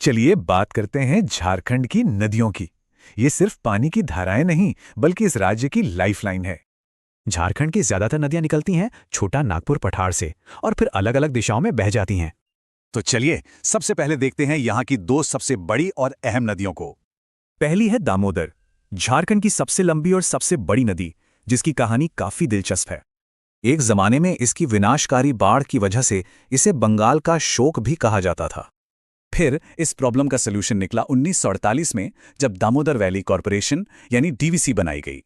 चलिए बात करते हैं झारखंड की नदियों की। ये सिर्फ पानी की धाराएं नहीं, बल्कि इस राज्य की लाइफलाइन है। झारखंड की ज्यादातर नदियां निकलती हैं छोटा नागपुर पठार से और फिर अलग अलग दिशाओं में बह जाती हैं। तो चलिए सबसे पहले देखते हैं यहाँ की दो सबसे बड़ी और अहम नदियों को। पहली है दामोदर, झारखंड की सबसे लंबी और सबसे बड़ी नदी, जिसकी कहानी काफी दिलचस्प है। एक जमाने में इसकी विनाशकारी बाढ़ की वजह से इसे बंगाल का शोक भी कहा जाता था। फिर इस प्रॉब्लम का सलूशन निकला 1948 में, जब दामोदर वैली कॉरपोरेशन यानी डीवीसी बनाई गई।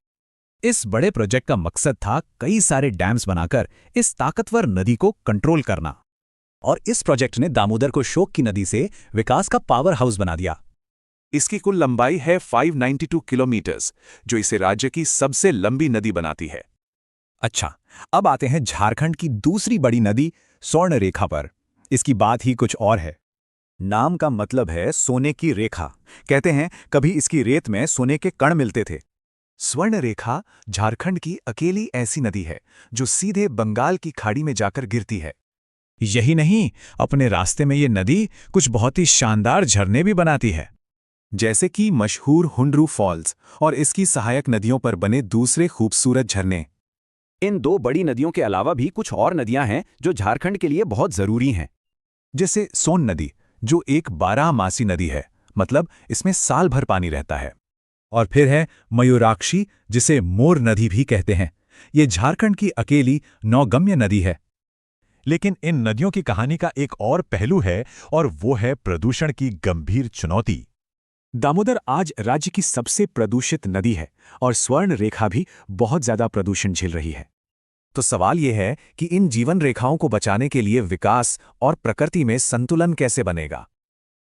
इस बड़े प्रोजेक्ट का मकसद था कई सारे डैम्स बनाकर इस ताकतवर नदी को कंट्रोल करना। और इस प्रोजेक्ट ने दामोदर को शोक की नदी से विकास का पावर हाउस बना दिया। इसकी कुल लंबाई है 592 किलोमीटर्स, जो इसे राज्य की सबसे लंबी नदी बनाती है। अच्छा, अब आते हैं झारखंड की दूसरी बड़ी नदी स्वर्णरेखा पर। इसकी बात ही कुछ और है। नाम का मतलब है सोने की रेखा। कहते हैं कभी इसकी रेत में सोने के कण मिलते थे। स्वर्णरेखा झारखंड की अकेली ऐसी नदी है जो सीधे बंगाल की खाड़ी में जाकर गिरती है। यही नहीं, अपने रास्ते में ये नदी कुछ बहुत ही शानदार झरने भी बनाती है, जैसे कि मशहूर हुंड्रू फॉल्स और इसकी सहायक नदियों पर बने दूसरे खूबसूरत झरने। इन दो बड़ी नदियों के अलावा भी कुछ और नदियां हैं जो झारखंड के लिए बहुत जरूरी हैं। जैसे सोन नदी, जो एक 12 मासी नदी है, मतलब इसमें साल भर पानी रहता है। और फिर है मयूराक्षी, जिसे मोर नदी भी कहते हैं। ये झारखंड की अकेली नौगम्य नदी है। लेकिन इन नदियों की कहानी का एक और पहलू है, और वो है प्रदूषण की गंभीर चुनौती। दामोदर आज राज्य की सबसे प्रदूषित नदी है और स्वर्ण रेखा भी बहुत ज्यादा प्रदूषण झेल रही है। तो सवाल यह है कि इन जीवन रेखाओं को बचाने के लिए विकास और प्रकृति में संतुलन कैसे बनेगा।